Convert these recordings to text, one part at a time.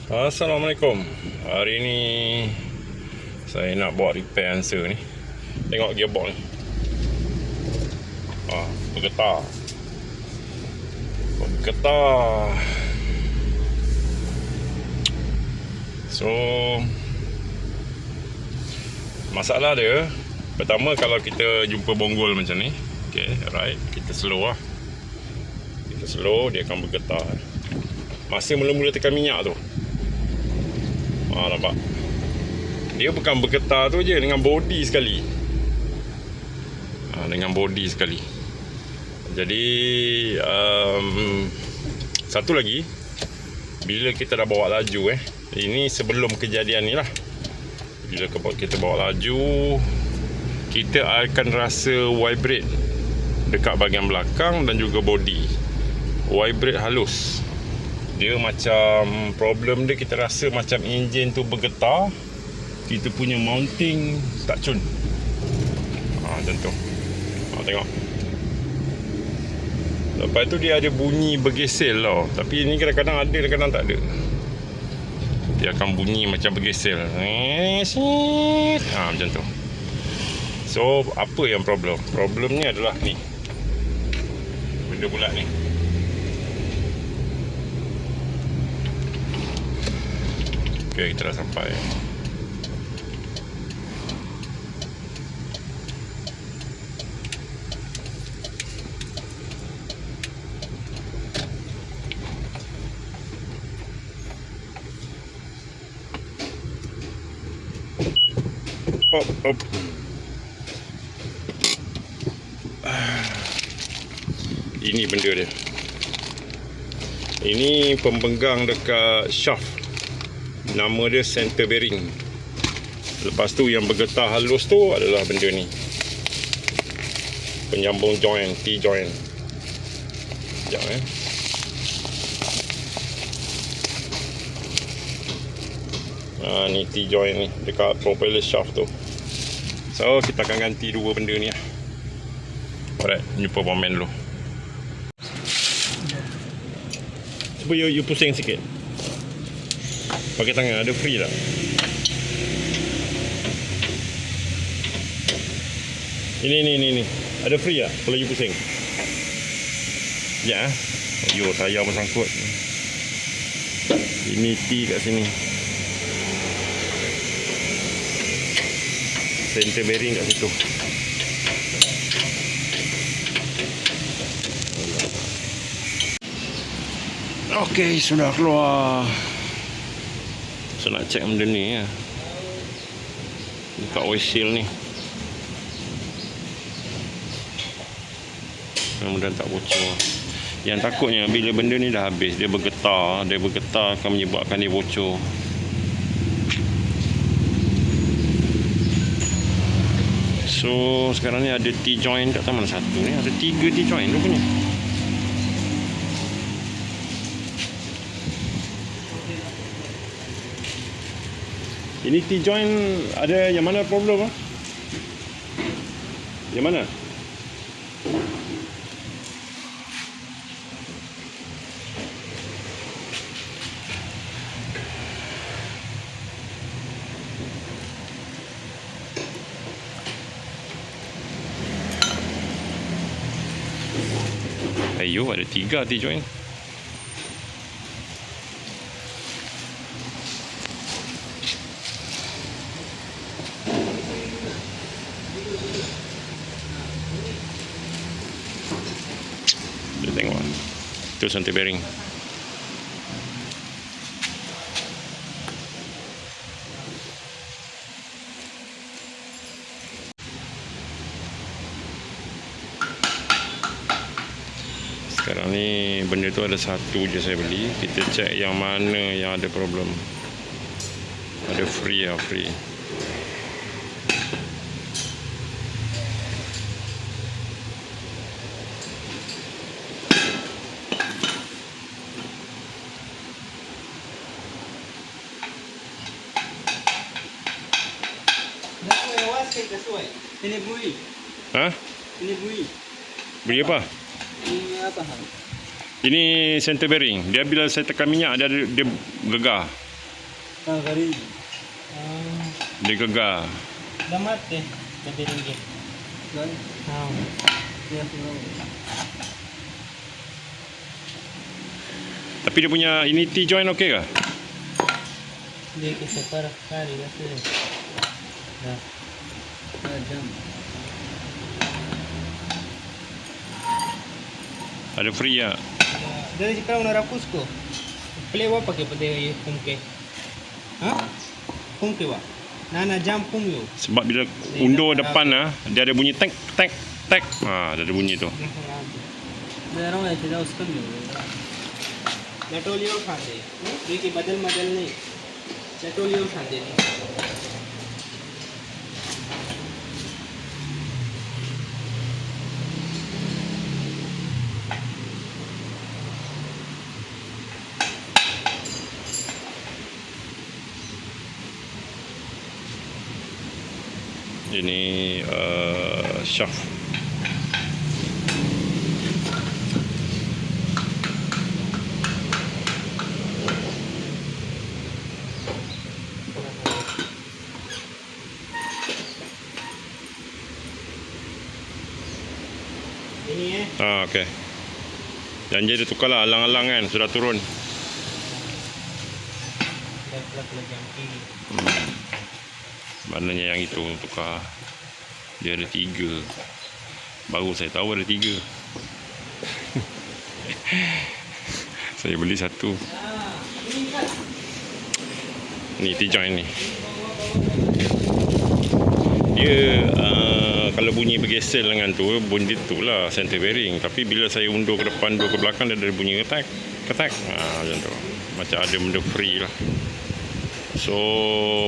Assalamualaikum. Hari ni saya nak buat repair answer ni. Tengok gearbox ni. Bergetar. So masalah dia, pertama kalau kita jumpa bonggol macam ni, okay, right, kita slow lah. Kita slow, dia akan bergetar. Masa mula-mula tekan minyak tu, nampak? Dia bukan bergetar tu je, dengan body sekali. Dengan body sekali. Jadi satu lagi, bila kita dah bawa laju ini sebelum kejadian ni lah, bila kita bawa laju, kita akan rasa vibrate dekat bahagian belakang dan juga body. Vibrate halus. Dia macam, problem dia kita rasa macam enjin tu bergetar, kita punya mounting tak cun. Macam tu. Tengok. Lepas tu dia ada bunyi bergesel tau. Tapi ni kadang-kadang ada, kadang-kadang tak ada. Dia akan bunyi macam bergesel. Macam tu. So apa yang problem? Problemnya adalah ni, benda bulat ni. Okay, kita dah sampai. Op. Ini benda dia. Ini pembenggang dekat shaft. Nama dia center bearing. Lepas tu yang bergetar halus tu adalah benda ni, penyambung joint, T-joint. Sekejap ni T-joint ni dekat propeller shaft tu. So kita akan ganti dua benda ni lah. Alright, jumpa pemain dulu. Cuba you pusing sikit. Pakai tangan, ada free tak? Ini. Ada free tak kalau you pusing? Ya. Yo, tayar pun sangkut. Ini T kat sini. Center bearing kat situ. Okey, sudah keluar. So nak check benda ni ya, dekat oil seal ni. Mudah-mudahan tak bocor. Yang takutnya bila benda ni dah habis, dia bergetar akan menyebabkan dia bocor. So sekarang ni ada T-joint kat mana satu ni, ada 3 T-joint rupanya. Ini T-joint ada yang mana problem ah? Yang mana? Ayo, ada 3 T-joint. Kita tengok. Itu center bearing. Sekarang ni benda tu ada satu je saya beli. Kita check yang mana yang ada problem. Ada free lah, free. Ini bui. Ha? Ini bui. Beli apa? Ini apa hal? Ini center bearing. Dia bila saya tekan minyak dia gegar. Kari. Dia gegar. Damat deh. Jadi ringgit. Tapi dia punya ini T-joint okey ke? Dia kisah parah kali lah tu. Dah. Jam. Ada free ya. Dari sekarang nak rapus ko. Play apa pakai pada pungke? Ha? Pungke wa. Nana jam pung yo. Sebab bila undur depan dia ada bunyi tek tek tek. Dia ada bunyi tu. Dia orang tidak uskan yo. Natolio खाते देखिए बदल नहीं नटोलियो खाते नहीं Ini shaft. ini Okey. Janji dia tukarlah alang-alang kan sudah turun. Maknanya yang itu tukar. Dia ada 3. Baru saya tahu ada 3. Saya beli 1. Ni T-joint ni. Dia kalau bunyi bergesel dengan tu, bunyi tu lah center bearing. Tapi bila saya undur ke depan, undur ke belakang, dia ada bunyi ketak, ketak. Macam tu. Macam ada benda free lah. So,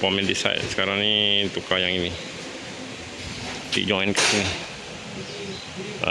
Pomen decide sekarang ni tukar yang ini. T-joint ke sini.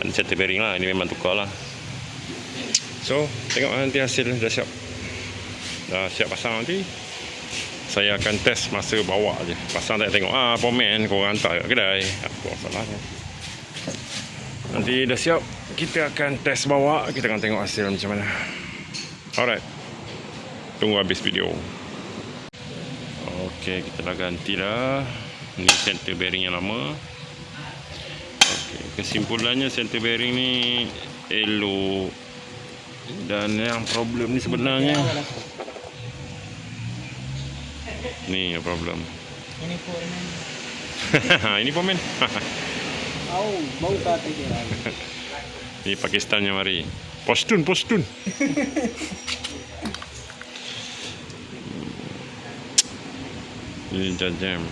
Ini center bearing lah. Ini memang tukar lah. So, tengok nanti hasil dah siap. Dah siap pasang nanti. Saya akan test masa bawa je. Pasang tak tengok. Pomen korang hantar kat kedai. Apa salahnya. Nanti dah siap. Kita akan test bawa. Kita akan tengok hasil macam mana. Alright. Tunggu habis video. Okey, kita dah ganti dah. Ni center bearing yang lama. Okey, kesimpulannya center bearing ni elok. Dan yang problem ni sebenarnya ni problem. ini Pomen. Ini Pomen. Bau kata dia. Ni Pakistannya mari. Postun. Ini jam.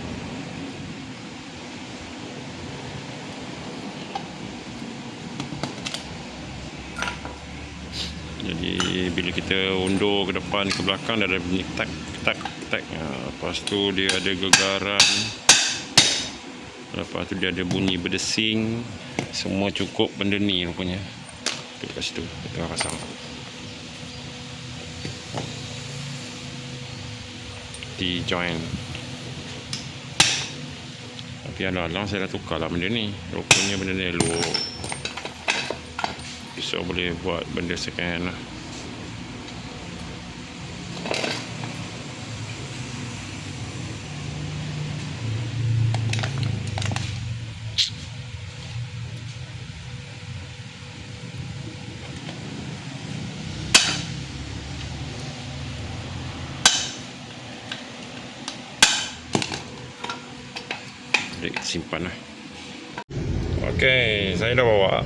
Jadi bila kita undur ke depan ke belakang, dia ada bunyi tak. Lepas tu dia ada gegaran. Lepas tu dia ada bunyi berdesing. Semua cukup benda ni rupanya. Dekat situ kita pasang. T-joint. Tapi alang-alang saya dah tukar lah benda ni. Rupanya benda ni elok. So boleh buat benda second hand lah. Simpan lah. Okey, saya dah bawa.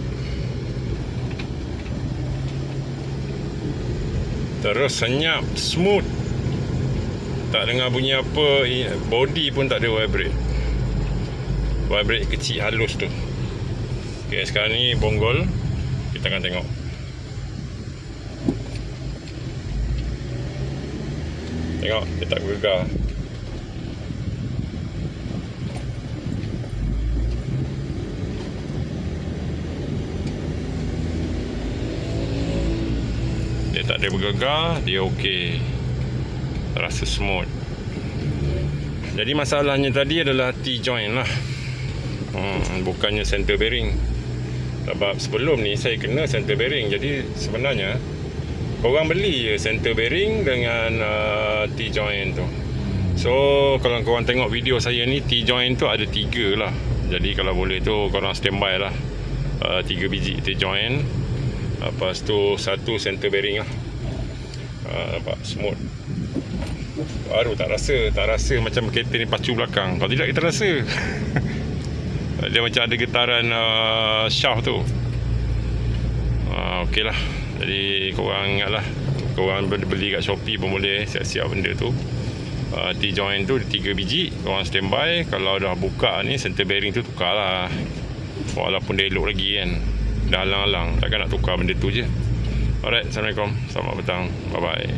Terus senyap, smooth. Tak dengar bunyi apa. Body pun tak ada vibrate. Vibrate kecil halus tu. Okey, sekarang ni bonggol. Kita akan tengok. Tengok, dia tak gegar. Dia tak ada bergegar, dia okey. Rasa smooth. Jadi masalahnya tadi adalah T-joint lah. Bukannya center bearing. Sebab sebelum ni saya kena center bearing. Jadi sebenarnya korang beli je center bearing dengan T-joint tu. So kalau korang tengok video saya ni, T-joint tu ada 3 lah. Jadi kalau boleh tu korang standby lah, 3 biji T-joint. Lepas tu 1 center bearing lah. Nampak smooth. Baru tak rasa macam kereta ni pacu belakang. Kalau tidak kita rasa. Dia macam ada getaran shaft tu. Okey lah. Jadi korang ingatlah, korang beli kat Shopee pun boleh, siap-siap benda tu. T-joint tu 3 biji, korang standby. Kalau dah buka ni, center bearing tu tukar lah. Walaupun dia elok lagi kan, dah halang-halang, takkan nak tukar benda tu je. Alright, Assalamualaikum, selamat petang, bye bye.